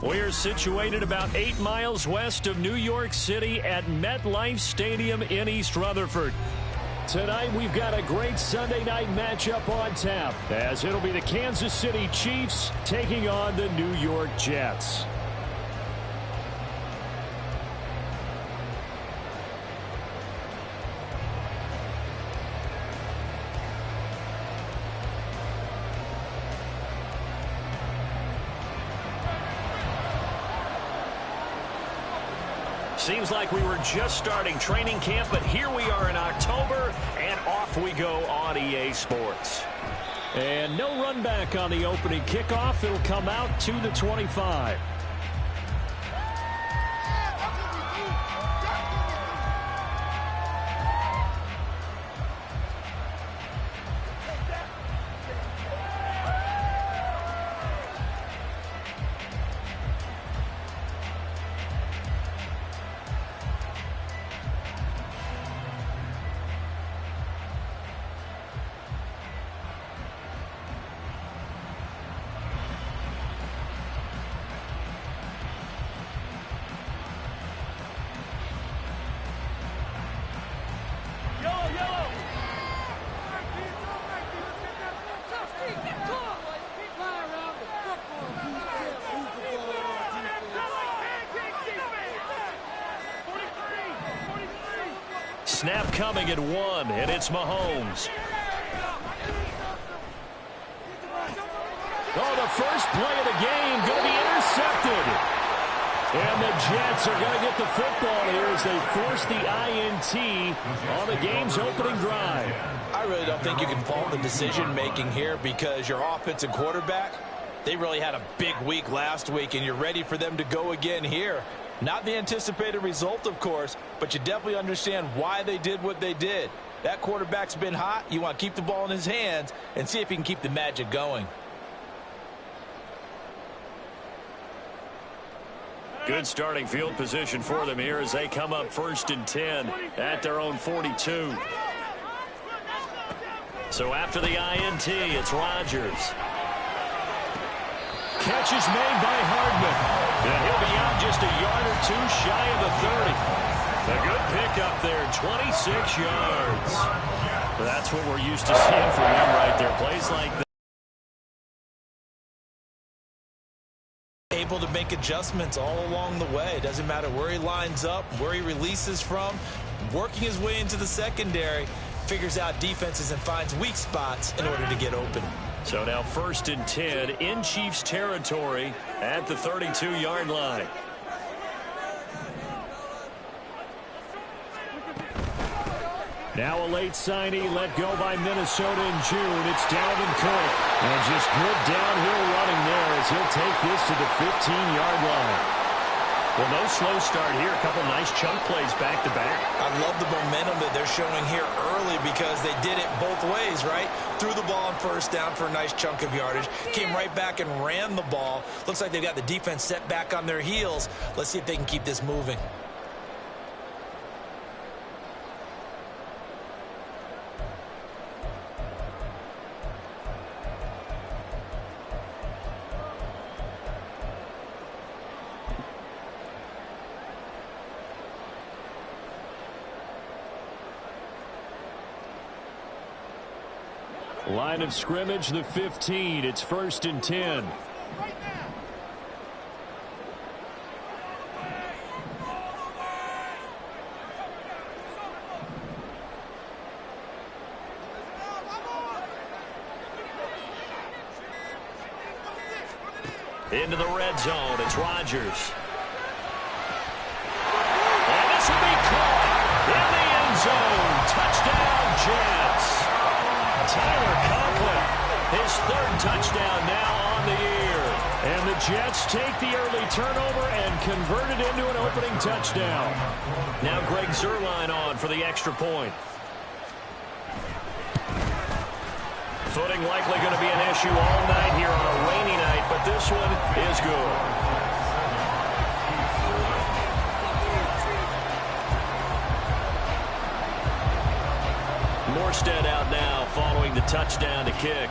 We're situated about 8 miles west of New York City at MetLife Stadium in East Rutherford. Tonight, we've got a great Sunday night matchup on tap, as it'll be the Kansas City Chiefs taking on the New York Jets. Seems like we were just starting training camp, but here we are in October, and off we go on EA Sports. And no run back on the opening kickoff. It'll come out to the 25. Snap coming at 1, and it's Mahomes. Oh, the first play of the game going to be intercepted. And the Jets are going to get the football here as they force the INT on the game's opening drive. I really don't think you can fault the decision-making here because your offensive quarterback, they really had a big week last week, and you're ready for them to go again here. Not the anticipated result, of course, but you definitely understand why they did what they did. That quarterback's been hot. You want to keep the ball in his hands and see if he can keep the magic going. Good starting field position for them here as they come up 1st and 10 at their own 42. So after the INT, it's Rodgers. Catch is made by Hardman. And he'll be out just a yard or 2 shy of the 30. A good pickup there, 26 yards. That's what we're used to seeing from him right there. Plays like that. Able to make adjustments all along the way. Doesn't matter where he lines up, where he releases from. Working his way into the secondary. Figures out defenses and finds weak spots in order to get open. So now 1st and 10 in Chiefs territory at the 32-yard line. Now a late signee let go by Minnesota in June. It's Dalvin Cook. And just good downhill running there as he'll take this to the 15-yard line. Well, no slow start here. A couple nice chunk plays back-to-back. I love the momentum that they're showing here early because they did it both ways, right? Threw the ball on 1st down for a nice chunk of yardage. Came right back and ran the ball. Looks like they've got the defense set back on their heels. Let's see if they can keep this moving. Line of scrimmage, the 15. It's 1st and 10. Into the red zone. It's Rodgers. And this will be caught in the end zone. Touchdown, Jets. Tyler Conklin, his 3rd touchdown now on the year. And the Jets take the early turnover and convert it into an opening touchdown. Now Greg Zuerlein on for the extra point. Footing likely going to be an issue all night here on a rainy night, but this one is good. Morstead out now following the touchdown to kick.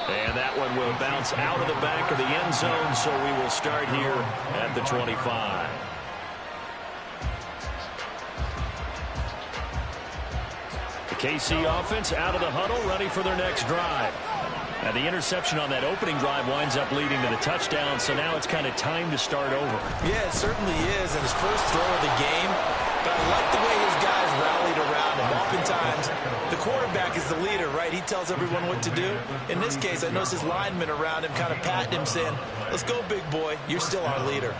And that one will bounce out of the back of the end zone, so we will start here at the 25. The KC offense out of the huddle, ready for their next drive. And the interception on that opening drive winds up leading to the touchdown, so now it's kind of time to start over. Yeah, it certainly is, and his first throw of the game. But I like the way his guys rallied around him. Oftentimes, the quarterback is the leader, right? He tells everyone what to do. In this case, I noticed his linemen around him kind of patting him, saying, let's go, big boy. You're still our leader.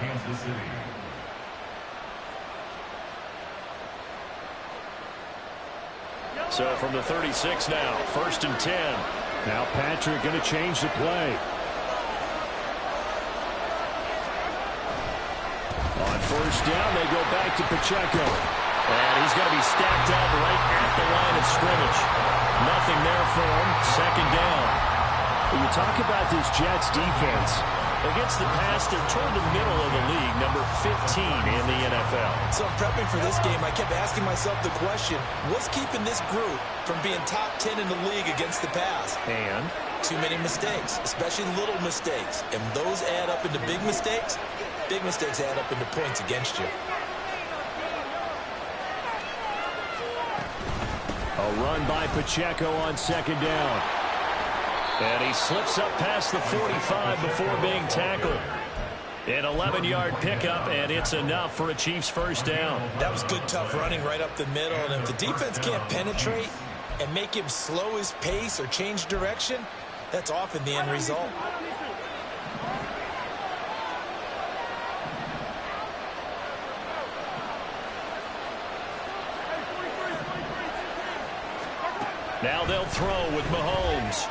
So from the 36 now, 1st and 10. Now Patrick going to change the play. On 1st down, they go back to Pacheco. And he's going to be stacked up right at the line of scrimmage. Nothing there for him. 2nd down. When you talk about this Jets defense, against the pass, they're toward the middle of the league, number 15 in the NFL. So I'm prepping for this game. I kept asking myself the question, what's keeping this group from being top 10 in the league against the pass? And too many mistakes, especially little mistakes. And those add up into big mistakes. Big mistakes add up into points against you. A run by Pacheco on 2nd down. And he slips up past the 45 before being tackled. An 11-yard pickup, and it's enough for a Chiefs 1st down. That was good, tough running right up the middle. And if the defense can't penetrate and make him slow his pace or change direction, that's often the end result. Now they'll throw with Mahomes.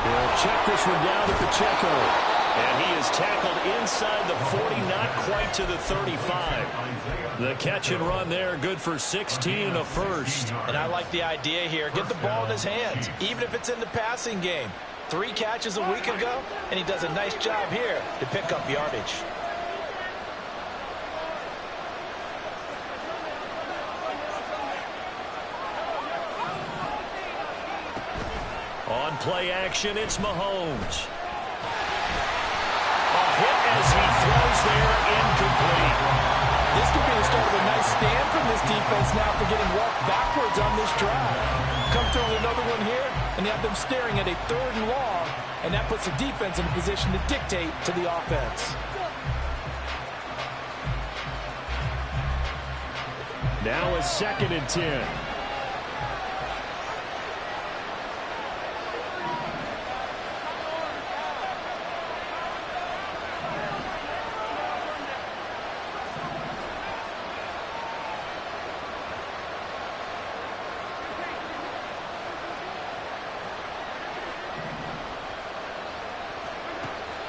He'll check this one down to Pacheco. And he is tackled inside the 40, not quite to the 35. The catch and run there, good for 16 and a first. And I like the idea here. Get the ball in his hands, even if it's in the passing game. 3 catches a week ago, and he does a nice job here to pick up yardage. On play action, it's Mahomes. A hit as he throws there, incomplete. This could be the start of a nice stand from this defense now for getting walked backwards on this drive. Come throwing another one here, and you have them staring at a 3rd and long, and that puts the defense in a position to dictate to the offense. Now a 2nd and 10.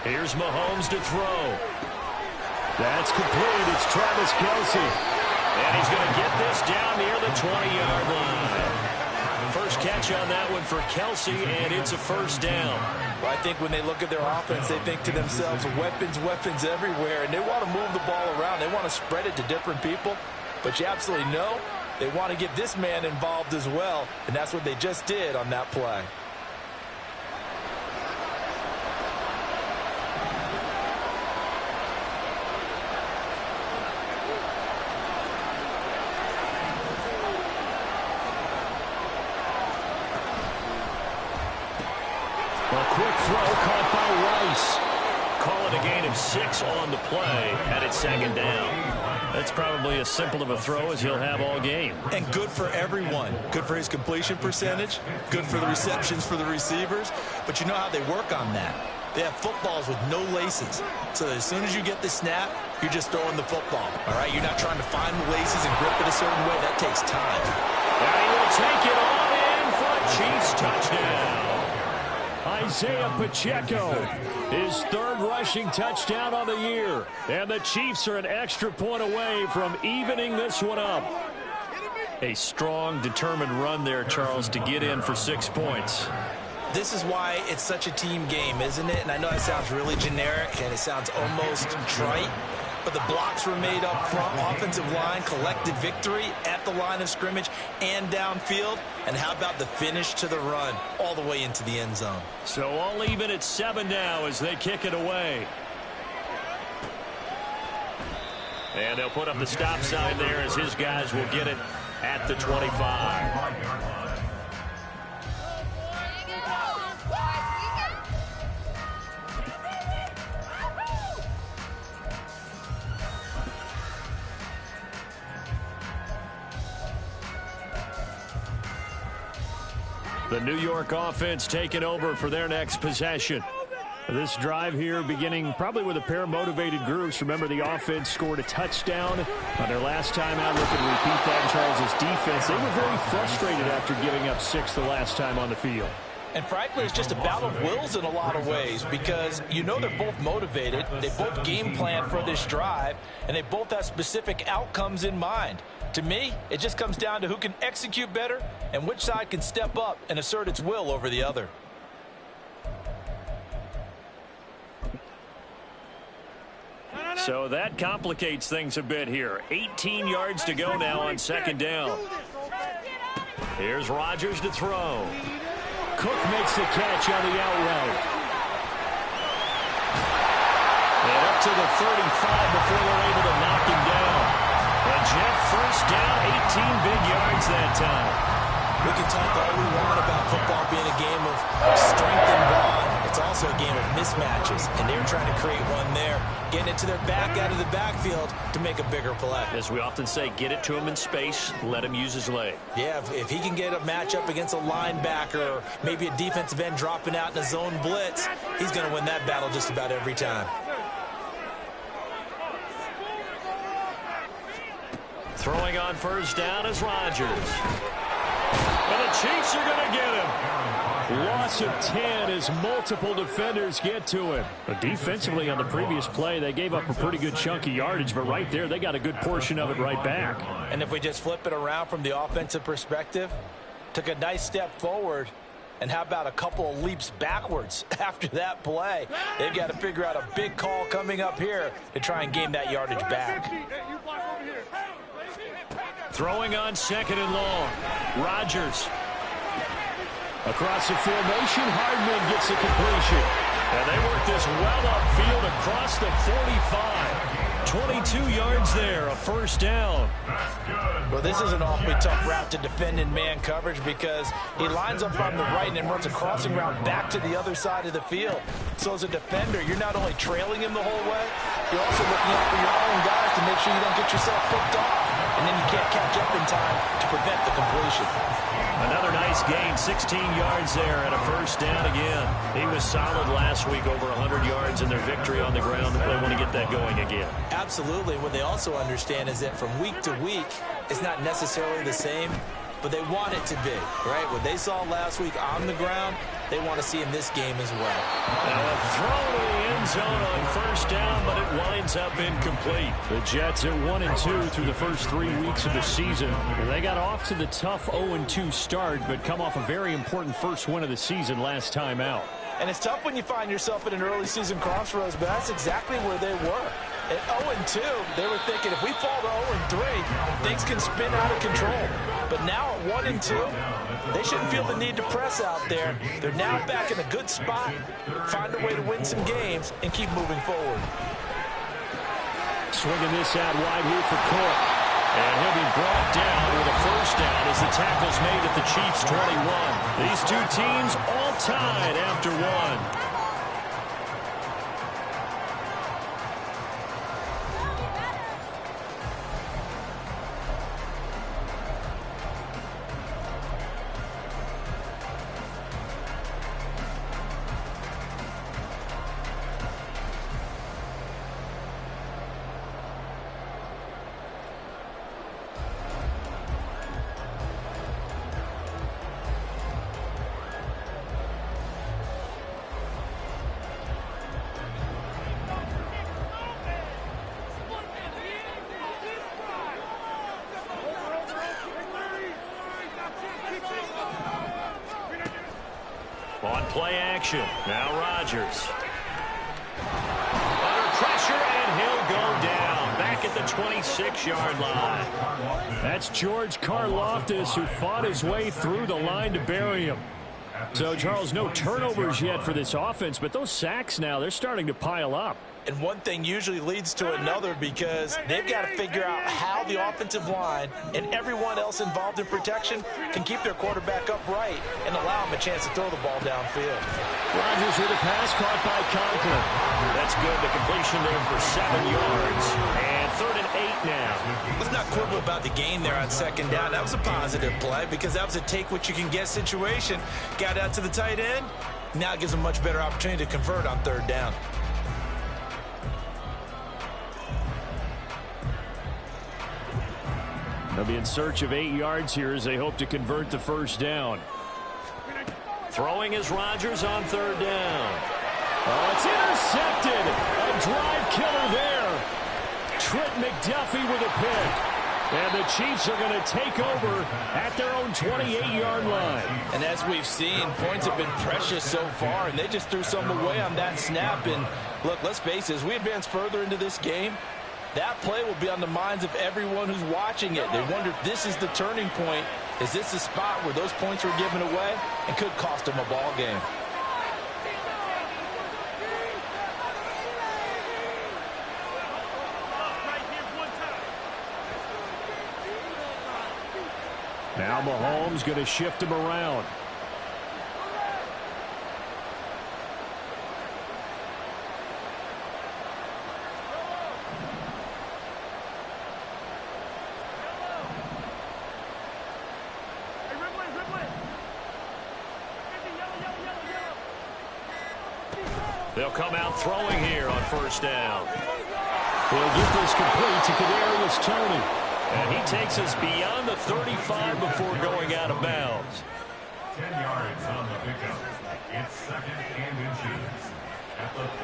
Here's Mahomes to throw. That's complete. It's Travis Kelce. And he's going to get this down near the 20-yard line. First catch on that one for Kelce, and it's a 1st down. Well, I think when they look at their offense, they think to themselves, weapons, weapons everywhere, and they want to move the ball around. They want to spread it to different people, but you absolutely know they want to get this man involved as well, and that's what they just did on that play. A quick throw caught by Rice. Call it a gain of 6 on the play, and it's 2nd down. That's probably as simple of a throw as he'll have all game. And good for everyone. Good for his completion percentage. Good for the receptions for the receivers. But you know how they work on that. They have footballs with no laces. So as soon as you get the snap, you're just throwing the football. All right? You're not trying to find the laces and grip it a certain way. That takes time. And he will take it on in for a Chiefs touchdown. Isaiah Pacheco, his 3rd rushing touchdown on the year. And the Chiefs are an extra point away from evening this one up. A strong, determined run there, Charles, to get in for 6 points. This is why it's such a team game, isn't it? And I know it sounds really generic and it sounds almost trite, but the blocks were made up front. Offensive line collected victory at the line of scrimmage and downfield. And how about the finish to the run all the way into the end zone? So all even at 7 now as they kick it away. And they'll put up the stop sign there as his guys will get it at the 25. The New York offense taking over for their next possession. This drive here beginning probably with a pair of motivated groups. Remember, the offense scored a touchdown on their last time out. Looking to repeat that in Charles' defense. They were very frustrated after giving up 6 the last time on the field. And frankly, it's just a battle of wills in a lot of ways because you know they're both motivated. They both game plan for this drive, and they both have specific outcomes in mind. To me, it just comes down to who can execute better and which side can step up and assert its will over the other. So that complicates things a bit here. 18 yards to go now on second down. Here's Rodgers to throw. Cook makes the catch on the out route. And up to the 35 before they're able to knock him down. And Jeff, first down, 18 big yards that time. We can talk all we want about football being a game of strength and bond. It's also a game of mismatches, and they're trying to create one there, getting it to their back out of the backfield to make a bigger play. As we often say, get it to him in space, let him use his leg. Yeah, if he can get a matchup against a linebacker or maybe a defensive end dropping out in a zone blitz, he's going to win that battle just about every time. Throwing on first down is Rodgers. And the Chiefs are going to get him. Loss of 10 as multiple defenders get to him. But defensively on the previous play, they gave up a pretty good chunk of yardage, but right there, they got a good portion of it right back. And if we just flip it around from the offensive perspective, took a nice step forward, and how about a couple of leaps backwards after that play? They've got to figure out a big call coming up here to try and gain that yardage back. Throwing on second and long. Rodgers. Across the formation, Hardman gets the completion. And they work this well upfield across the 45. 22 yards there, a first down. Well, this is an awfully tough route to defend in man coverage because he lines up on the right and then runs a crossing route back to the other side of the field. So as a defender, you're not only trailing him the whole way, you're also looking out for your own guys to make sure you don't get yourself picked off. And then you can't catch up in time to prevent the completion. Another nice gain, 16 yards there and a first down again. He was solid last week, over 100 yards in their victory on the ground. They want to get that going again. Absolutely. What they also understand is that from week to week, it's not necessarily the same, but they want it to be, right? What they saw last week on the ground, they want to see in this game as well. And a throw to the end zone on first down, but it winds up incomplete. The Jets at 1-2 through the first 3 weeks of the season. They got off to the tough 0-2 start, but come off a very important first win of the season last time out. And it's tough when you find yourself at an early season crossroads, but that's exactly where they were. At 0-2, they were thinking if we fall to 0-3, things can spin out of control. But now at 1-2, they shouldn't feel the need to press out there. They're now back in a good spot, find a way to win some games, and keep moving forward. Swinging this out wide here for Cook. And he'll be brought down with a first down as the tackle's made at the Chiefs' 21. These two teams all tied after one. On play action, now Rodgers. Under pressure, and he'll go down. at the 26-yard line. That's George Karlaftis, who fought his way through the line to bury him. So, Charles, no turnovers yet for this offense, but those sacks now, they're starting to pile up. And one thing usually leads to another because they've got to figure out how the offensive line and everyone else involved in protection can keep their quarterback upright and allow him a chance to throw the ball downfield. Rodgers with a pass caught by Conklin. That's good. The completion there for 7 yards. And 3rd and 8 now. Let's not quibble about the gain there on 2nd down. That was a positive play because that was a take-what-you-can-get situation. Got out to the tight end. Now it gives them a much better opportunity to convert on 3rd down. They'll be in search of 8 yards here as they hope to convert the 1st down. Throwing is Rodgers on 3rd down. Oh, it's intercepted. A drive killer there. Trent McDuffie with a pick. And the Chiefs are going to take over at their own 28-yard line. And as we've seen, points have been precious so far, and they just threw some away on that snap. And look, let's face it, as we advance further into this game, that play will be on the minds of everyone who's watching it. They wonder if this is the turning point. Is this the spot where those points were given away and could cost them a ball game? Now Mahomes going to shift him around. They'll come out throwing here on 1st down. He'll get this complete to Kadarius Toney. And he takes us beyond the 35 before going out of bounds. 10 yards on the pickup. It's 2nd and inches.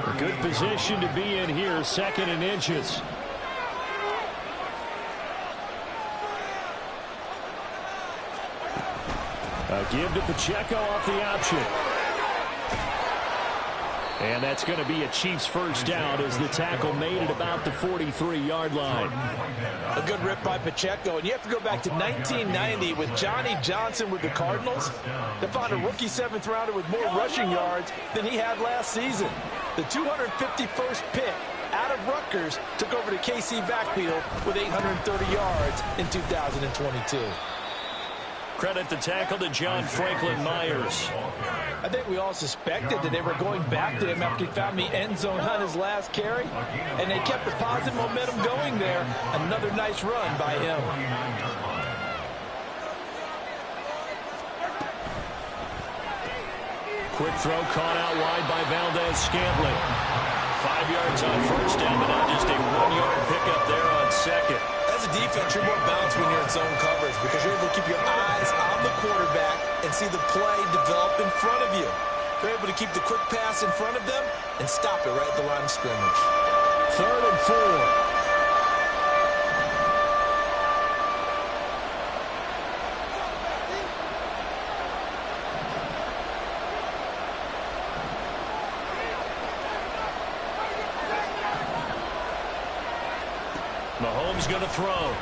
A good position to be in here, 2nd and inches. A give to Pacheco off the option. And that's going to be a Chiefs 1st down as the tackle made at about the 43-yard line. A good rip by Pacheco. And you have to go back to 1990 with Johnny Johnson with the Cardinals. They found a rookie 7th rounder with more rushing yards than he had last season. The 251st pick out of Rutgers took over the KC backfield with 830 yards in 2022. Credit the tackle to John Franklin Myers. I think we all suspected that they were going back to him after he found the end zone on his last carry, and they kept the positive momentum going there. Another nice run by him. Quick throw caught out wide by Valdez-Scantling. 5 yards on 1st down, but now just a 1-yard pickup there on 2nd. As a defense, you're more balanced when you're in zone coverage because you're able to keep your eyes on the quarterback and see the play develop in front of you. You're able to keep the quick pass in front of them and stop it right at the line of scrimmage. 3rd and 4. Mahomes going to throw.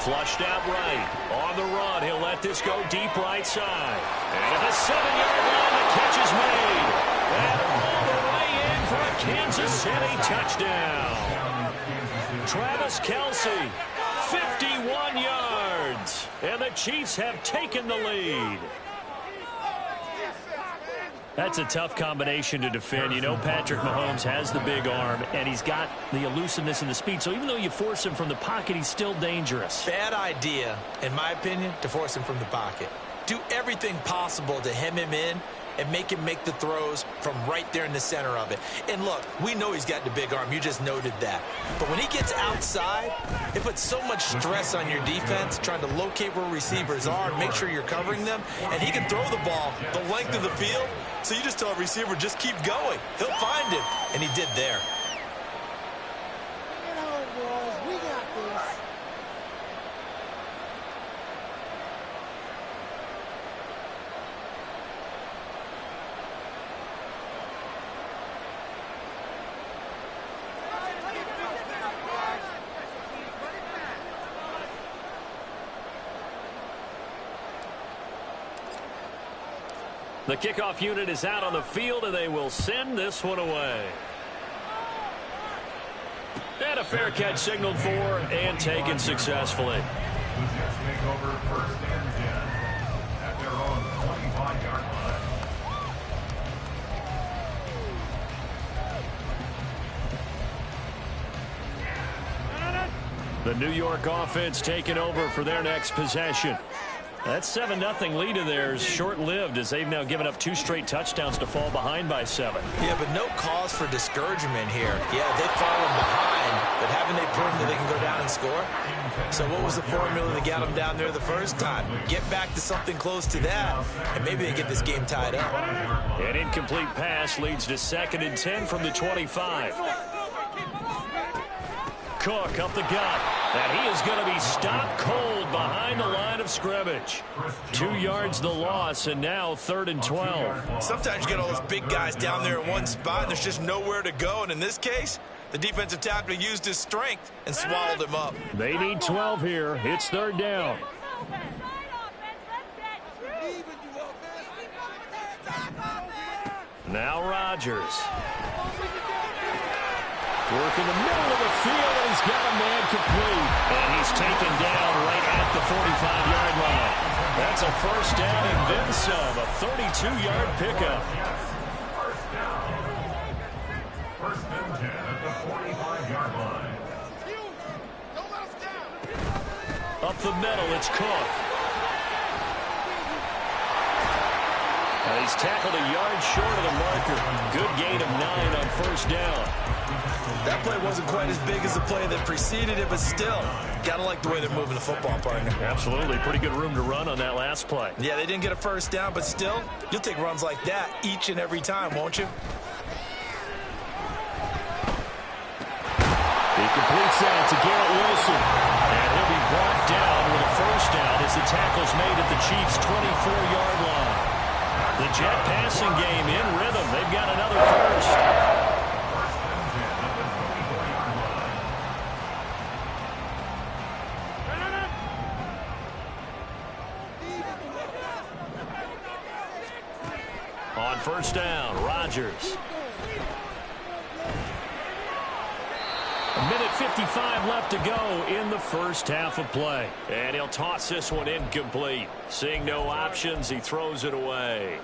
Flushed out right. On the run, he'll let this go deep right side. And at the 7-yard line, the catch is made. And all the way in for a Kansas City touchdown. Travis Kelce, 51 yards. And the Chiefs have taken the lead. That's a tough combination to defend. You know Patrick Mahomes has the big arm, and he's got the elusiveness and the speed. So even though you force him from the pocket, he's still dangerous. Bad idea, in my opinion, to force him from the pocket. Do everything possible to hem him in and make him make the throws from right there in the center of it. And look, we know he's got the big arm. You just noted that. But when he gets outside, it puts so much stress on your defense trying to locate where receivers are and make sure you're covering them. And he can throw the ball the length of the field. So you just tell a receiver, just keep going. He'll find him. And he did there. The kickoff unit is out on the field, and they will send this one away. And a fair catch signaled for and taken successfully. The Jets make over 1st and 10 at their own 25-yard line. The New York offense taking over for their next possession. That 7-0 lead of theirs short-lived as they've now given up 2 straight touchdowns to fall behind by 7. Yeah, but no cause for discouragement here. Yeah, they've fallen behind, but haven't they proven that they can go down and score? So what was the formula that got them down there the first time? Get back to something close to that, and maybe they get this game tied up. An incomplete pass leads to 2nd and 10 from the 25. Cook up the gut, and he is going to be stopped cold behind the line of scrimmage. 2 yards the loss, and now 3rd and 12. Sometimes you get all those big guys down there in one spot, and there's just nowhere to go. And in this case, the defensive tackle used his strength and swallowed him up. They need 12 here. It's 3rd down. Now Rodgers. Working the middle of the field, and he's got a man complete. And he's taken down right at the 45-yard line. That's a 1st down and then some, a 32-yard pickup. First and 10 at the 45-yard line. Up the middle, it's Cook. And he's tackled a yard short of the marker. Good gain of 9 on 1st down. That play wasn't quite as big as the play that preceded it, but still, gotta like the way they're moving the football, partner. Absolutely. Pretty good room to run on that last play. Yeah, they didn't get a 1st down, but still, you'll take runs like that each and every time, won't you? He completes that to Garrett Wilson. And he'll be brought down with a 1st down as the tackle's made at the Chiefs' 24-yard line. The Jet passing game in rhythm. They've got another 1st. On 1st down, Rodgers. A minute 55 left to go in the 1st half of play. And he'll toss this one incomplete. Seeing no options, he throws it away.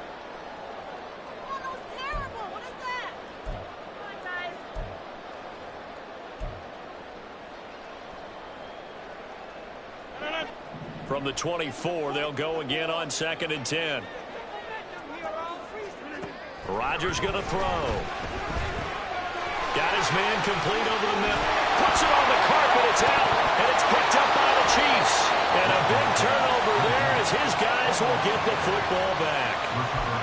From the 24, they'll go again on 2nd and 10. Rodgers going to throw. Got his man complete over the middle. Puts it on the carpet. It's out. And it's picked up by the Chiefs. And a big turnover there as his guys will get the football back.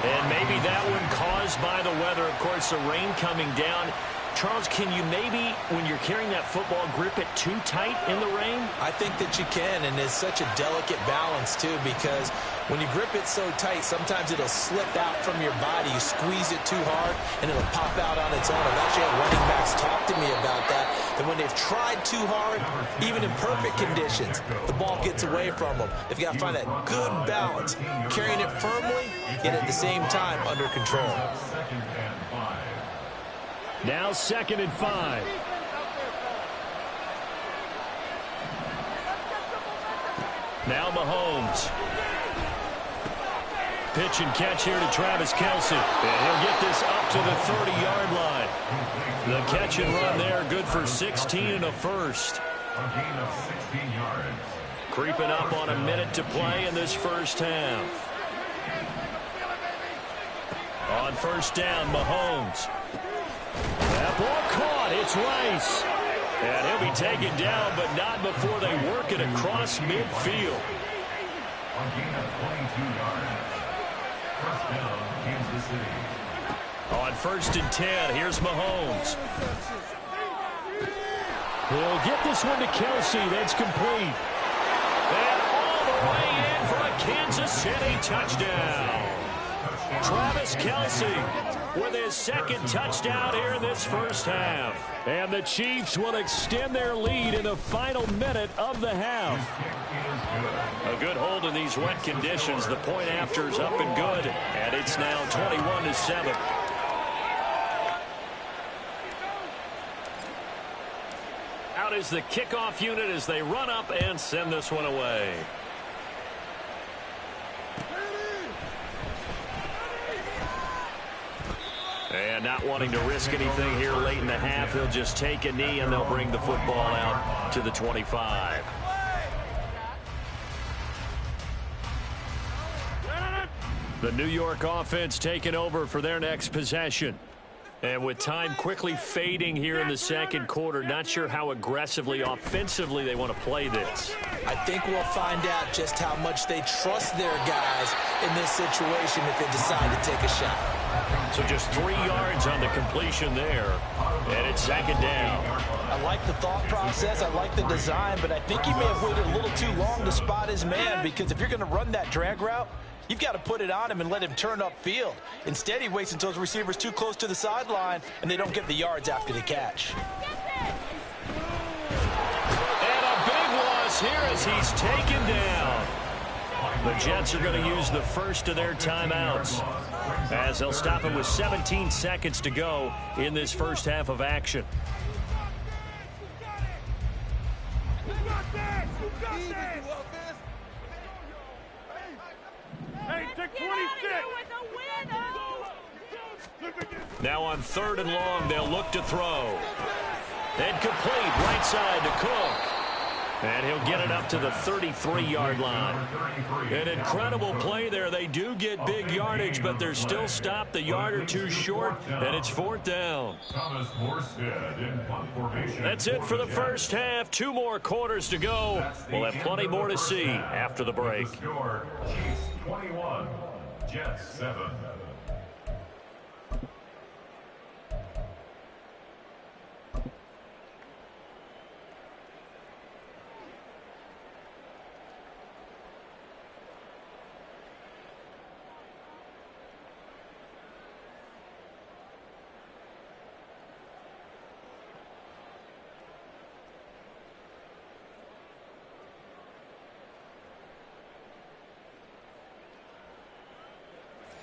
And maybe that one caused by the weather. Of course, the rain coming down. Charles, can you maybe, when you're carrying that football, grip it too tight in the rain? I think that you can, and it's such a delicate balance, too, because when you grip it so tight, sometimes it'll slip out from your body. You squeeze it too hard, and it'll pop out on its own. I've actually had running backs talk to me about that when they've tried too hard, even in perfect conditions, the ball gets away from them. They've got to find that good balance, carrying it firmly, yet at the same time under control. Now 2nd and 5. Now Mahomes. Pitch and catch here to Travis Kelce. And he'll get this up to the 30-yard line. The catch and run there, good for 16 and a 1st. A gain of 16 yards. Creeping up on a minute to play in this 1st half. On 1st down, Mahomes. That ball caught. It's Rice. And he'll be taken down, but not before they work it across midfield. A gain of 22 yards. 1st down, Kansas City. On 1st and 10, here's Mahomes. He'll get this one to Kelce. That's complete. And all the way in for a Kansas City touchdown. Travis Kelce. with his second touchdown here in this first half. And the Chiefs will extend their lead in the final minute of the half. A good hold in these wet conditions. The point after is up and good, and it's now 21-7. Out is the kickoff unit as they run up and send this one away. And not wanting to risk anything here late in the half, they'll just take a knee and they'll bring the football out to the 25. The New York offense taking over for their next possession. And with time quickly fading here in the second quarter, not sure how aggressively, offensively they want to play this. I think we'll find out just how much they trust their guys in this situation if they decide to take a shot. So just 3 yards on the completion there, and it's second down. I like the thought process. I like the design, but I think he may have waited a little too long to spot his man, because if you're going to run that drag route, you've got to put it on him and let him turn upfield. Instead, he waits until his receiver's too close to the sideline, and they don't get the yards after the catch. And a big loss here as he's taken down. The Jets are going to use the first of their timeouts, as they'll stop him with 17 seconds to go in this first half of action. Now on 3rd and long, they'll look to throw. And complete right side to Cook. And he'll get it up to the 33-yard line. An incredible play there. They do get big yardage, but they're still stopped a yard or two short, and it's 4th down. That's it for the first half. 2 more quarters to go. We'll have plenty more to see after the break. Chiefs 21, Jets 7.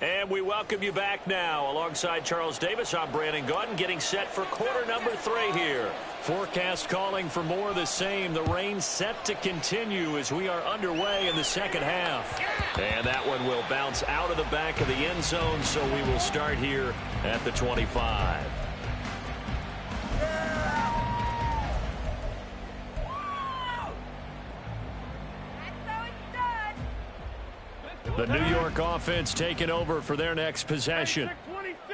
And we welcome you back now. Alongside Charles Davis, I'm Brandon Gaudin, getting set for quarter number 3 here. Forecast calling for more of the same. The rain set to continue as we are underway in the second half. And that one will bounce out of the back of the end zone, so we will start here at the 25. The New York offense taking over for their next possession.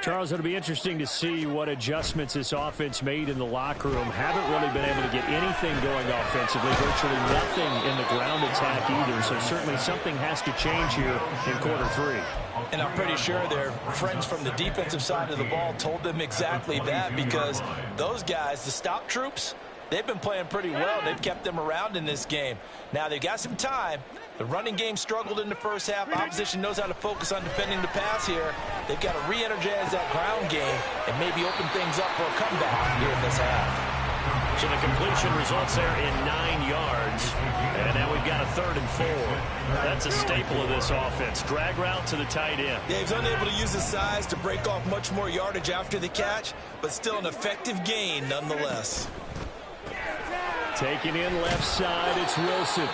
Charles, it'll be interesting to see what adjustments this offense made in the locker room. Haven't really been able to get anything going offensively, virtually nothing in the ground attack either. So certainly something has to change here in quarter 3. And I'm pretty sure their friends from the defensive side of the ball told them exactly that, because those guys, the stop troops, they've been playing pretty well. They've kept them around in this game. Now they've got some time. The running game struggled in the first half. Opposition knows how to focus on defending the pass here. They've got to re-energize that ground game and maybe open things up for a comeback here in this half. So the completion results there in 9 yards. And now we've got a 3rd and 4. That's a staple of this offense. Drag route to the tight end. Yeah, he's unable to use his size to break off much more yardage after the catch, but still an effective gain nonetheless. Taking in left side, it's Wilson.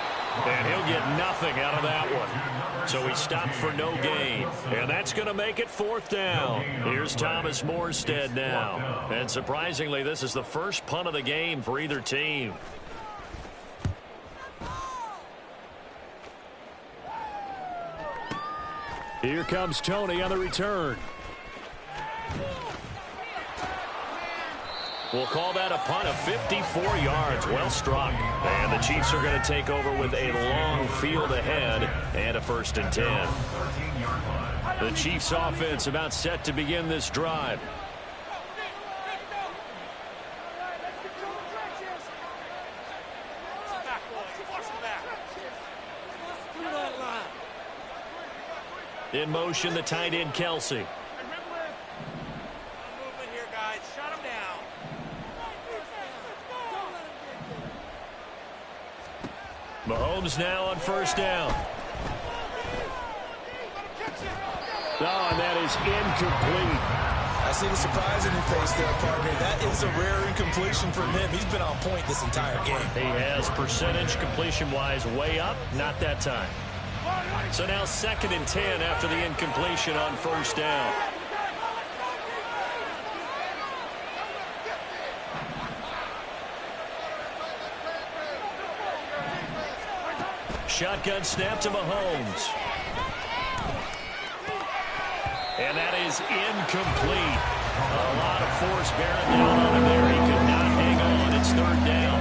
And he'll get nothing out of that one. So he stopped for no gain. And that's going to make it 4th down. Here's Thomas Morstead now. And surprisingly, this is the first punt of the game for either team. Here comes Tony on the return. We'll call that a punt of 54 yards. Well struck. And the Chiefs are going to take over with a long field ahead and a 1st and 10. The Chiefs offense about set to begin this drive. In motion, the tight end, Kelsey. Mahomes now on first down. Oh, and that is incomplete. I see the surprise in your face there, partner. That is a rare incompletion from him. He's been on point this entire game. He has percentage completion-wise way up, not that time. So now 2nd and 10 after the incompletion on first down. Shotgun snap to Mahomes. And that is incomplete. A lot of force bearing down on him there. He could not hang on. It's 3rd down.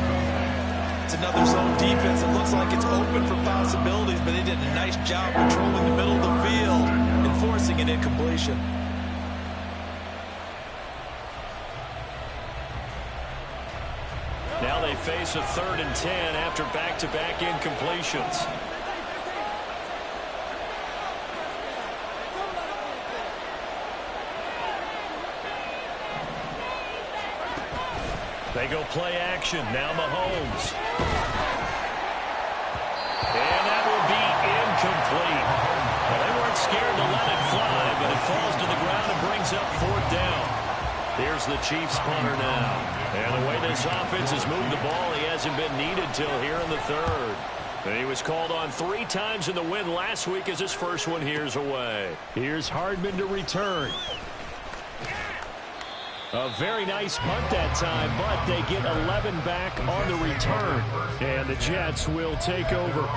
It's another zone defense. It looks like it's open for possibilities, but they did a nice job controlling the middle of the field and forcing an incompletion. Now they face a 3rd and 10 after back-to-back incompletions. They go play action. Now Mahomes. And that will be incomplete. Well, they weren't scared to let it fly, but it falls to the ground and brings up 4th down. Here's the Chiefs punter now. And the way this offense has moved the ball, he hasn't been needed till here in the 3rd. And he was called on 3 times in the win last week as his first one here's away. Here's Hardman to return. A very nice punt that time, but they get 11 back on the return. And the Jets will take over.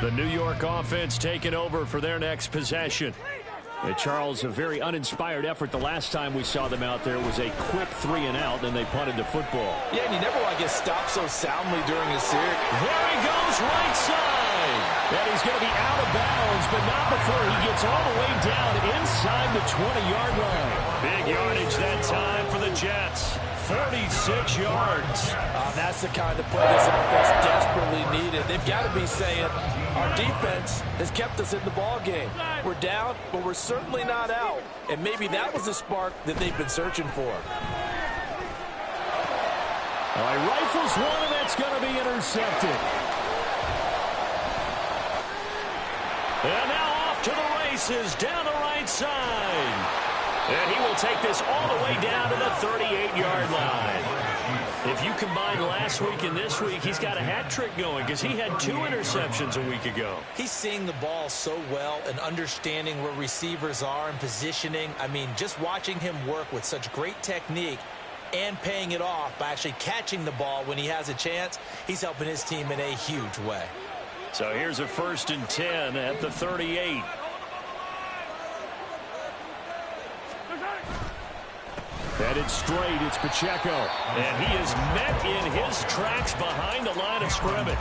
The New York offense taking over for their next possession. And Charles, a very uninspired effort the last time we saw them out there was a quick 3-and-out, and they punted the football. Yeah, and you never want to get stopped so soundly during a series. There he goes, right side. And he's going to be out of bounds, but not before he gets all the way down inside the 20-yard line. Big yardage that time for the Jets. 46 yards. That's the kind of play this offense desperately needed. They've got to be saying, our defense has kept us in the ball game. We're down, but we're certainly not out. And maybe that was the spark that they've been searching for. All right, rifles one, and that's going to be intercepted. And now off to the races down the right side. And he will take this all the way down to the 38-yard line. If you combine last week and this week, he's got a hat trick going because he had 2 interceptions a week ago. He's seeing the ball so well and understanding where receivers are and positioning. I mean, just watching him work with such great technique and paying it off by actually catching the ball when he has a chance, he's helping his team in a huge way. So here's a 1st and 10 at the 38. Headed straight, it's Pacheco. And he is met in his tracks behind the line of scrimmage.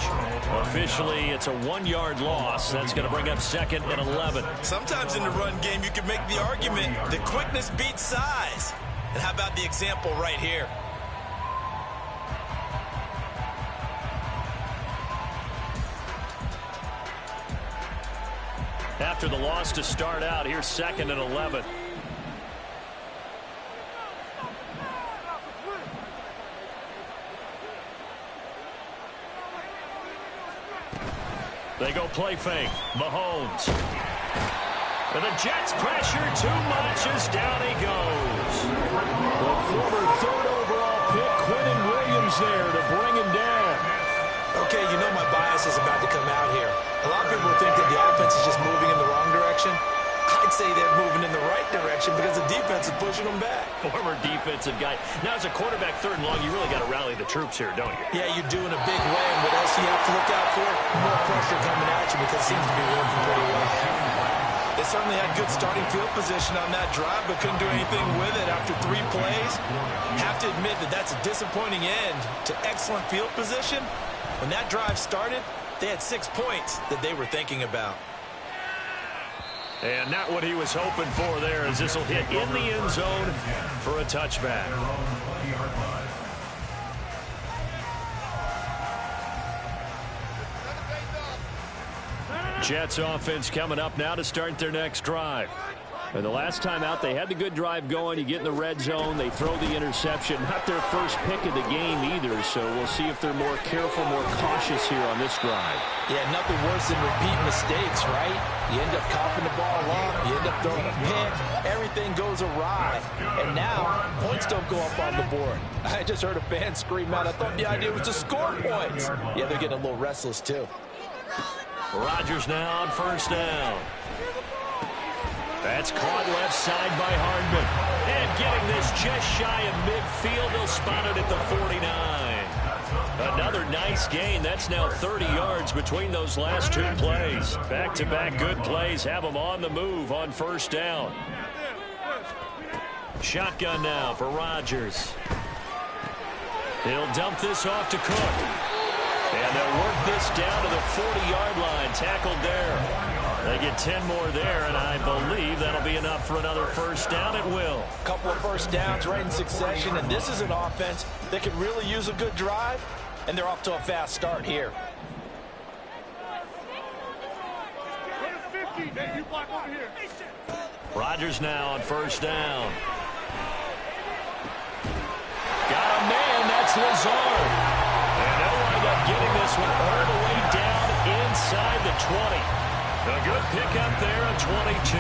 Officially, it's a 1-yard loss. That's going to bring up 2nd and 11. Sometimes in the run game, you can make the argument that quickness beats size. And how about the example right here? After the loss to start out, here's 2nd and 11. They go play fake. Mahomes. And the Jets pressure too much as down he goes. The former 3rd overall pick, Quentin Williams there to bring him down. Okay, you know my bias is about to come out here. A lot of people think that the offense is just moving in the wrong direction. I'd say they're moving in the right direction because the defense is pushing them back. Former defensive guy. Now, as a quarterback 3rd and long, you really got to rally the troops here, don't you? Yeah, you're doing a big way, and what else do you have to look out for? More pressure coming at you because it seems to be working pretty well. They certainly had good starting field position on that drive, but couldn't do anything with it after 3 plays. Have to admit that that's a disappointing end to excellent field position. When that drive started, they had 6 points that they were thinking about. And not what he was hoping for there, as this will hit in the end zone for a touchback. Jets offense coming up now to start their next drive. And the last time out, they had the good drive going. You get in the red zone, they throw the interception. Not their first pick of the game either, so we'll see if they're more careful, more cautious here on this drive. Yeah, nothing worse than repeat mistakes, right? You end up coughing the ball up, you end up throwing a pick, everything goes awry. And now, points don't go up on the board. I just heard a fan scream out, I thought the idea was to score points. Yeah, they're getting a little restless too. Rodgers now on first down. That's caught left side by Hardman. And getting this just shy of midfield, they'll spot it at the 49. Another nice gain. That's now 30 yards between those last two plays. Back-to-back good plays have them on the move on first down. Shotgun now for Rodgers. He'll dump this off to Cook. And they'll work this down to the 40-yard line. Tackled there. They get 10 more there, and I believe that'll be enough for another first down. It will. A couple of first downs right in succession, and this is an offense that could really use a good drive, and they're off to a fast start here. Rodgers now on first down. Got a man, that's Lazard. And they'll wind up getting this one all the way down inside the 20. A good pickup there at 22.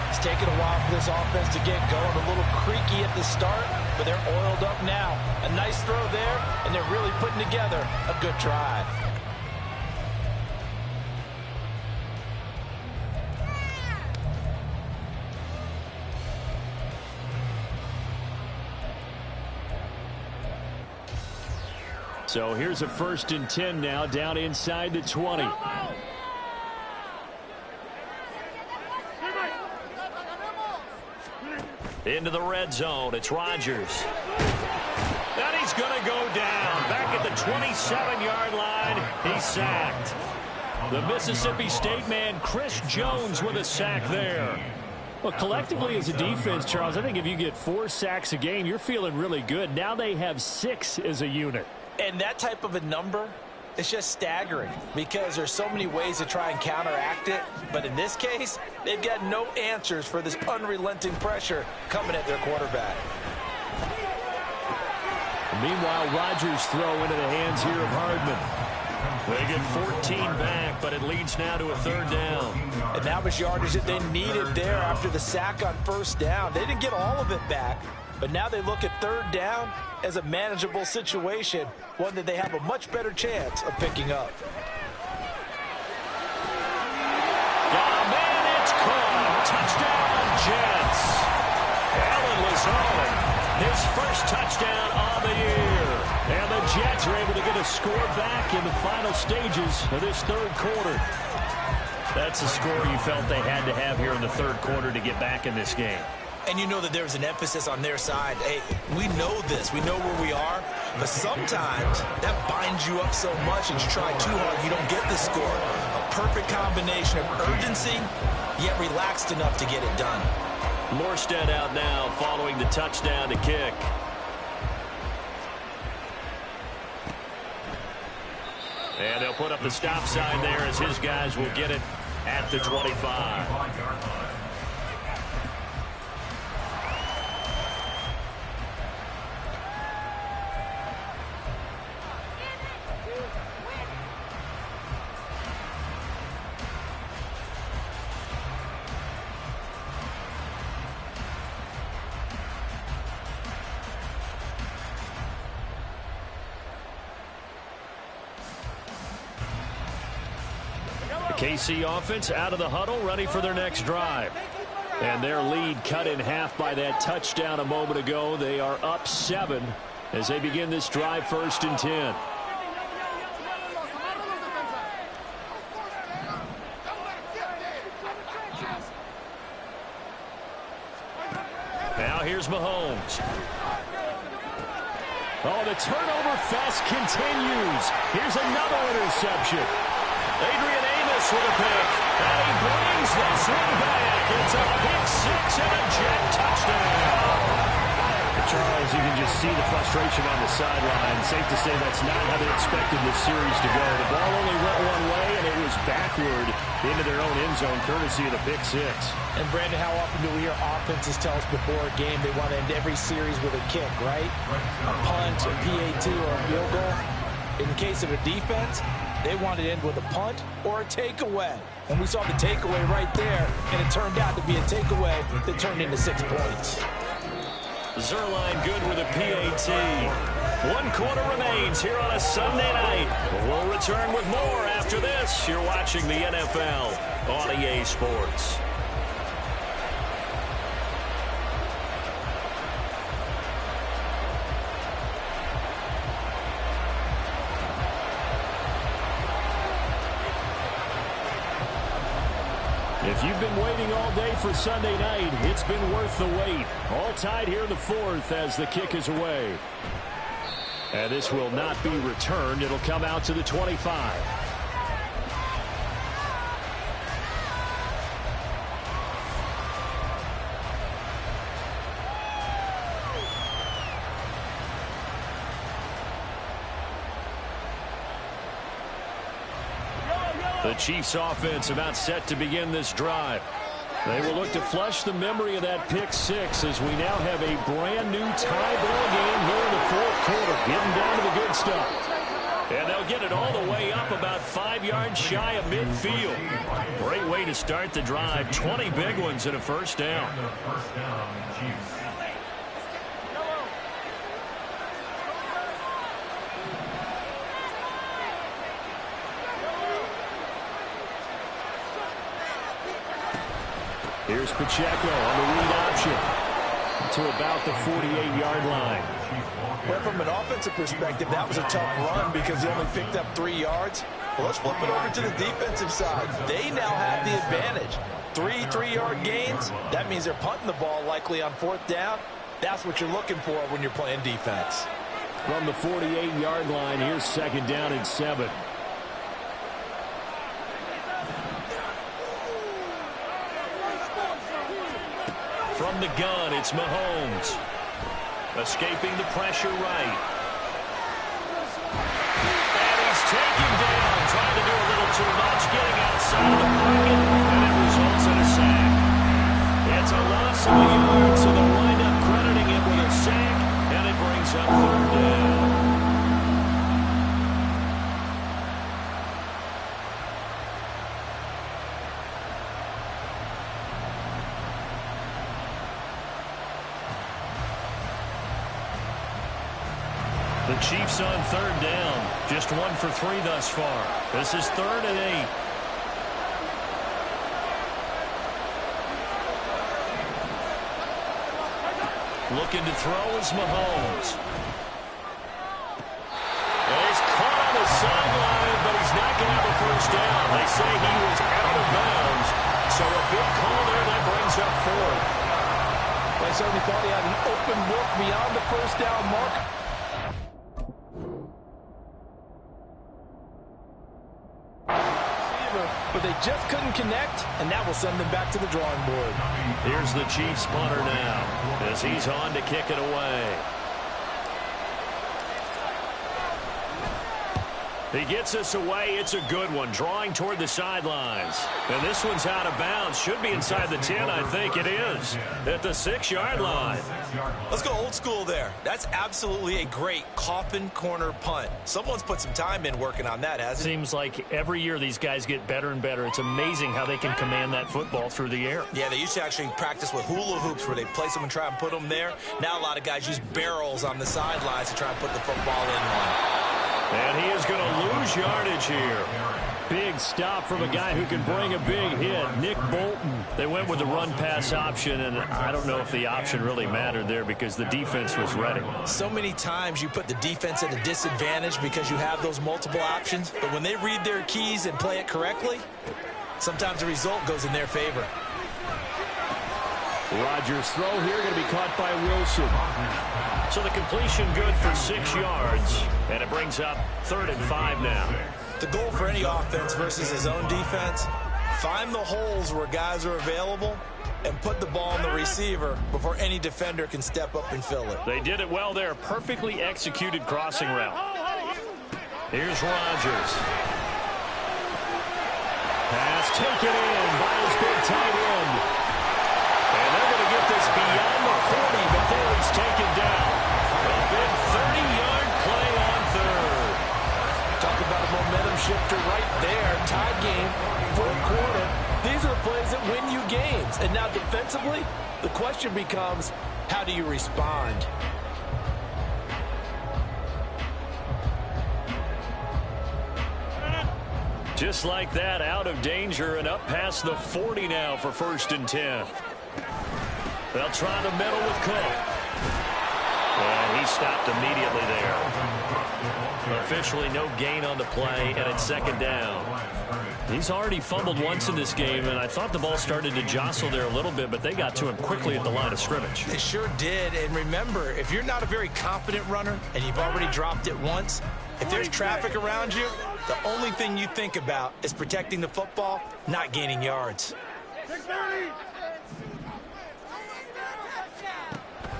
It's taken a while for this offense to get going. A little creaky at the start, but they're oiled up now. A nice throw there, and they're really putting together a good drive. So here's a 1st and 10 now down inside the 20. Into the red zone. It's Rodgers. And he's going to go down. Back at the 27-yard line. He's sacked. The Mississippi State man, Chris Jones, with a sack there. Well, collectively as a defense, Charles, I think if you get 4 sacks a game, you're feeling really good. Now they have 6 as a unit. And that type of a number, it's just staggering because there's so many ways to try and counteract it. But in this case, they've got no answers for this unrelenting pressure coming at their quarterback. Meanwhile, Rodgers throw into the hands here of Hardman. They get 14 back, but it leads now to a 3rd down. And that was yardage that they needed there after the sack on first down. They didn't get all of it back, but now they look at 3rd down as a manageable situation, one that they have a much better chance of picking up. Got a man, it's caught. Touchdown, Jets. Allen Lazard, his first touchdown on the year. And the Jets are able to get a score back in the final stages of this 3rd quarter. That's a score you felt they had to have here in the 3rd quarter to get back in this game. And you know that there's an emphasis on their side. Hey, we know this. We know where we are. But sometimes that binds you up so much and you try too hard, you don't get the score. A perfect combination of urgency, yet relaxed enough to get it done. Morstead out now following the touchdown to kick. And they'll put up the stop sign there as his guys will get it at the 25. KC offense out of the huddle, ready for their next drive. And their lead cut in half by that touchdown a moment ago. They are up 7 as they begin this drive, 1st and 10. Now here's Mahomes. Oh, the turnover fest continues. Here's another interception. Adrian Amos with a pick. And he brings this one back. It's a pick 6 and a Jet touchdown. Charles, As you can just see the frustration on the sideline, safe to say that's not how they expected this series to go. The ball only went one way, and it was backward into their own end zone, courtesy of the pick six. And, Brandon, how often do we hear offenses tell us before a game they want to end every series with a kick, right? A punt, a PAT, or a field goal. In the case of a defense, they want to end with a punt or a takeaway. And we saw the takeaway right there, and it turned out to be a takeaway that turned into 6 points. Zuerlein good with a PAT. 1 quarter remains here on a Sunday night. We'll return with more after this. You're watching the NFL on EA Sports. If you've been waiting all day for Sunday night, it's been worth the wait. All tied here in the fourth as the kick is away. And this will not be returned. It'll come out to the 25. The Chiefs offense about set to begin this drive. They will look to flush the memory of that pick six as we now have a brand new tie ball game here in the fourth quarter, getting down to the good stuff. And they'll get it all the way up about 5 yards shy of midfield. Great way to start the drive. 20 big ones and a first down. Chiefs. Here's Pacheco on the read option to about the 48-yard line. Well, from an offensive perspective, that was a tough run because he only picked up 3 yards. Well, let's flip it over to the defensive side. They now have the advantage. 3 3-yard gains. That means they're punting the ball likely on 4th down. That's what you're looking for when you're playing defense. From the 48-yard line, here's 2nd down and 7. From the gun, it's Mahomes. Escaping the pressure right. And he's taken down, trying to do a little too much, getting outside of the pocket, and it results in a sack. It's a loss of a yard, so they'll wind up crediting it with a sack, and it brings up 3rd down. The Chiefs on 3rd down. Just 1 for 3 thus far. This is 3rd and 8. Looking to throw is Mahomes. And he's caught on the sideline, but he's not going to have a first down. They say he was out of bounds. So a big call there that brings up 4th. Well, I certainly thought he had an open look beyond the first down mark. But they just couldn't connect, and that will send them back to the drawing board. Here's the Chiefs punter now as he's on to kick it away. He gets us away. It's a good one, drawing toward the sidelines. And this one's out of bounds. Should be inside the 10, I think it is, at the 6-yard line. Let's go old school there. That's absolutely a great coffin corner punt. Someone's put some time in working on that, hasn't it? Seems like every year these guys get better and better. It's amazing how they can command that football through the air. Yeah, they used to actually practice with hula hoops where they place them and try and put them there. Now a lot of guys use barrels on the sidelines to try and put the football in line. And he is going to lose yardage here. Big stop from a guy who can bring a big hit, Nick Bolton. They went with the run-pass option, and I don't know if the option really mattered there because the defense was ready. So many times you put the defense at a disadvantage because you have those multiple options, but when they read their keys and play it correctly, sometimes the result goes in their favor. Rodgers' throw here going to be caught by Wilson. So the completion good for 6 yards, and it brings up 3rd and 5 now. The goal for any offense versus his own defense, Find the holes where guys are available and put the ball on the receiver before any defender can step up and fill it. They did it well there. Perfectly executed crossing route. Here's Rodgers. Pass taken in by his big tight end. And they're going to get this beyond the 40 before he's taken down. A big 30-yard play on third. Talk about a momentum shifter right there. Tied game, fourth quarter. These are the plays that win you games. And now defensively, the question becomes, how do you respond? Just like that, out of danger and up past the 40 now for 1st and 10. They'll try the middle with Cook. And he stopped immediately there. Officially no gain on the play, and it's 2nd down. He's already fumbled once in this game, and I thought the ball started to jostle there a little bit, but they got to him quickly at the line of scrimmage. They sure did, and remember, if you're not a very confident runner and you've already dropped it once, if there's traffic around you, the only thing you think about is protecting the football, not gaining yards.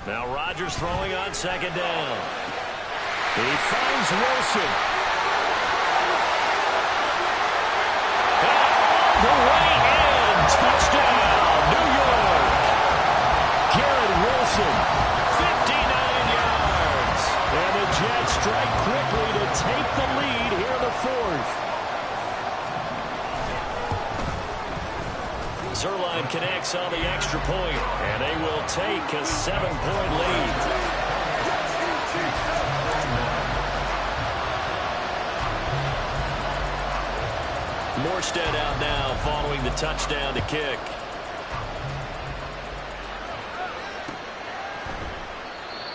Now Rodgers throwing on 2nd down. He finds Wilson. The way in. Touchdown, New York. Garrett Wilson, 59 yards. And the Jets strike quickly to take the lead here in the 4th. Zuerlein connects on the extra point, and they will take a 7-point lead. Morstead out now following the touchdown to kick.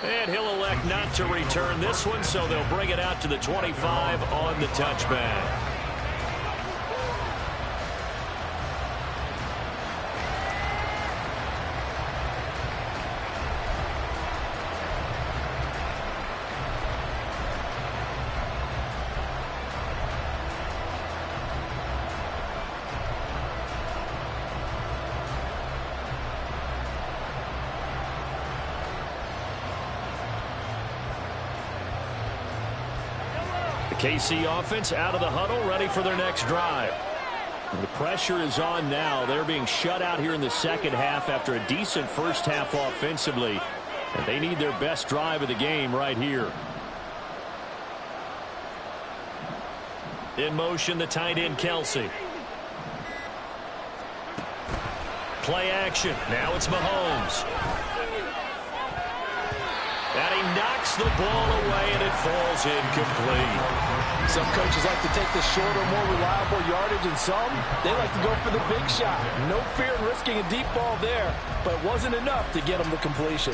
And he'll elect not to return this one, so they'll bring it out to the 25 on the touchback. KC offense out of the huddle, ready for their next drive. The pressure is on now. They're being shut out here in the 2nd half after a decent first half offensively. And they need their best drive of the game right here. In motion, the tight end, Kelsey. Play action. Now it's Mahomes. And he knocks the ball away, and it falls incomplete. Some coaches like to take the shorter, more reliable yardage, and some, they like to go for the big shot. No fear in risking a deep ball there, but it wasn't enough to get them the completion.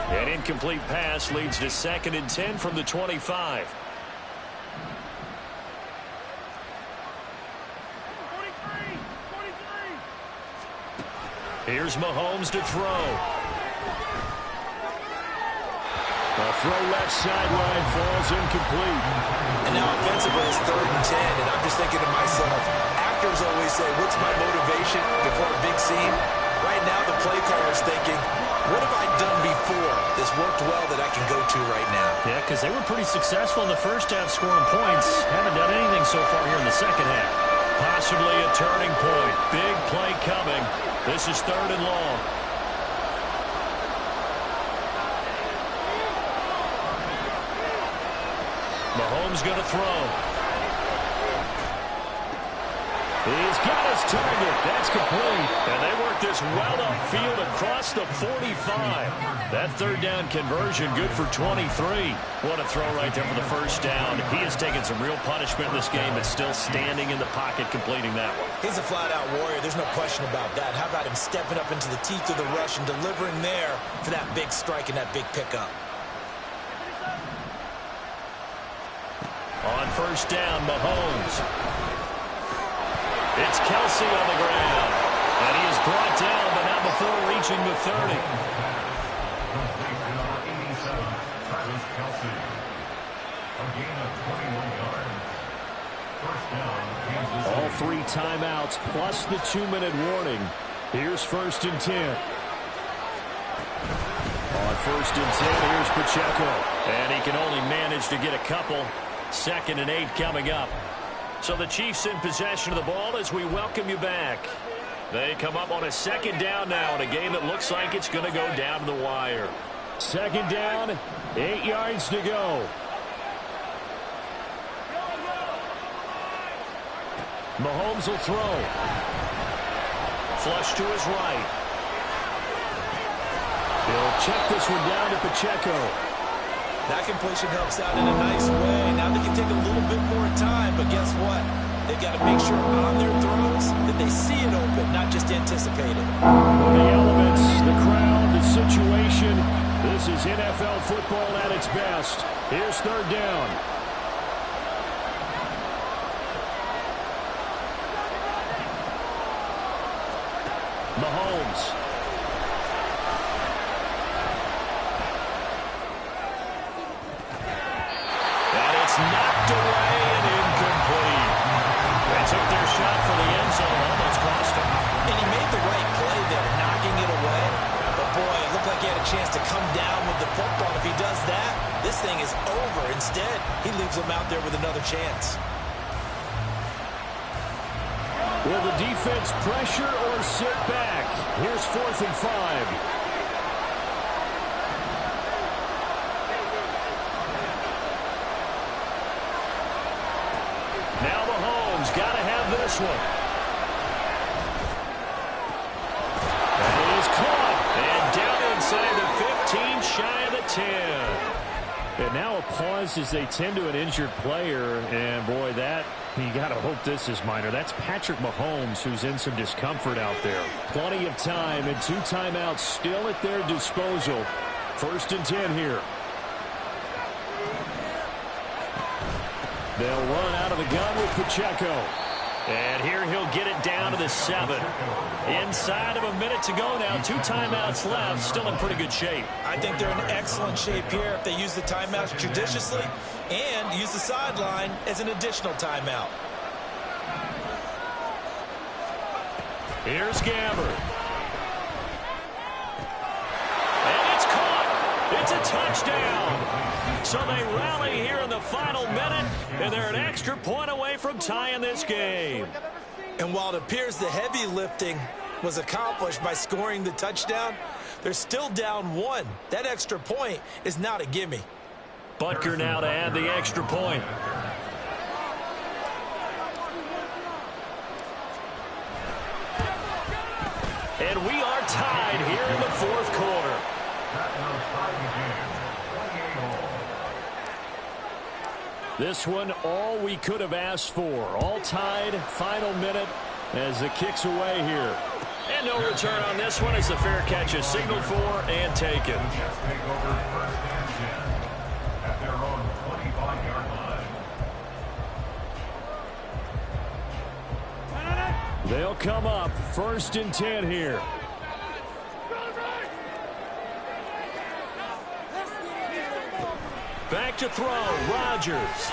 An incomplete pass leads to 2nd and 10 from the 25. Here's Mahomes to throw. A throw left sideline falls incomplete. And now offensively it's 3rd and 10, and I'm just thinking to myself, actors always say, what's my motivation before a big scene? Right now the play caller's thinking, what have I done before that's worked well that I can go to right now? Yeah, because they were pretty successful in the first half scoring points. Haven't done anything so far here in the 2nd half. Possibly a turning point. Big play coming. This is 3rd and long. Mahomes going to throw. He's got his target. That's complete. And they work this well upfield across the 45. That 3rd down conversion good for 23. What a throw right there for the first down. He has taken some real punishment in this game, but still standing in the pocket completing that one. He's a flat-out warrior. There's no question about that. How about him stepping up into the teeth of the rush and delivering there for that big strike and that big pickup? On 1st down, Mahomes. It's Kelsey on the ground. And he is brought down, but not before reaching the 30. 3 timeouts plus the 2-minute warning. Here's 1st and 10. On 1st and 10, here's Pacheco. And he can only manage to get a couple. 2nd and 8 coming up. So the Chiefs in possession of the ball as we welcome you back. They come up on a 2nd down now in a game that looks like it's going to go down to the wire. 2nd down, 8 yards to go. Mahomes will throw. Flush to his right. He'll check this one down to Pacheco. That completion helps out in a nice way. Now they can take a little bit more time, but guess what? They've got to make sure on their throws that they see it open, not just anticipate it. The elements, the crowd, the situation. This is NFL football at its best. Here's 3rd down. Mahomes. And it's knocked away and incomplete. They took their shot for the end zone, almost cost him. And he made the right play there, knocking it away. But boy, it looked like he had a chance to come down with the football. If he does that, this thing is over. Instead, he leaves him out there with another chance. Will the defense pressure or sit back? Here's 4th and 5. Now Mahomes got to have this one. And he is caught. And down inside the 15, shy of the 10. And now a pause as they tend to an injured player. And, boy, that, you got to hope this is minor. That's Patrick Mahomes, who's in some discomfort out there. Plenty of time and 2 timeouts still at their disposal. 1st and 10 here. They'll run out of the gun with Pacheco. And here he'll get it down to the 7. Inside of a minute to go now. 2 timeouts left. Still in pretty good shape. I think they're in excellent shape here if they use the timeouts judiciously and use the sideline as an additional timeout. Here's Gabbert. And it's caught. It's a touchdown. So they rally here in the final minute, and they're an extra point away from tying this game. And while it appears the heavy lifting was accomplished by scoring the touchdown, they're still down 1. That extra point is not a gimme. Butker now to add the extra point. And we are tied here in the 4th quarter. This one, all we could have asked for. All tied, final minute as it kicks away here. And no return on this one as the fair catch is signaled for and taken. They'll come up 1st and 10 here. Back to throw, Rodgers.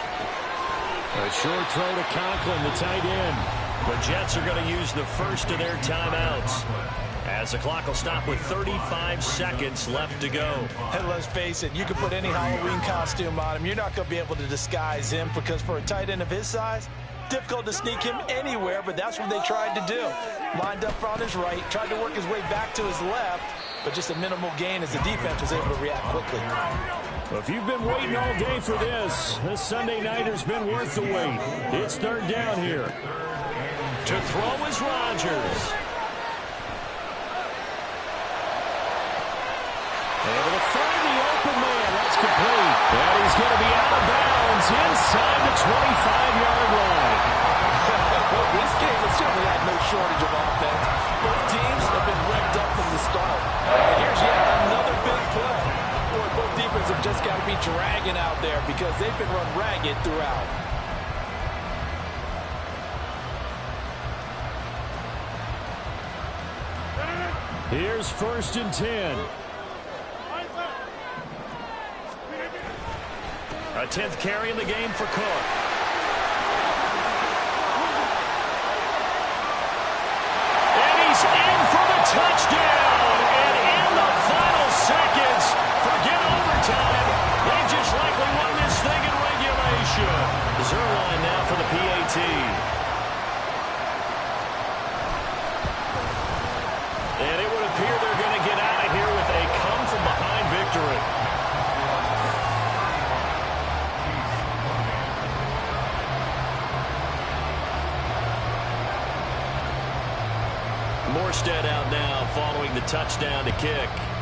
A short throw to Conklin, the tight end. The Jets are going to use the first of their timeouts as the clock will stop with 35 seconds left to go. And let's face it, you can put any Halloween costume on him. You're not going to be able to disguise him because for a tight end of his size, difficult to sneak him anywhere, but that's what they tried to do. Lined up on his right, tried to work his way back to his left, but just a minimal gain as the defense was able to react quickly. Well, if you've been waiting all day for this Sunday nighter's been worth the wait. It's 3rd down here. To throw is Rodgers. Able to find the open man. That's complete. And he's going to be out of bounds inside the 25-yard line. Well, this game has certainly had no shortage of offense. Both teams have been revved up from the start. And here's yet another big play. Boy, both defenses have just got to be dragging out there because they've been run ragged throughout. Here's 1st and 10. A 10th carry in the game for Cook. Morstead out now following the touchdown to kick.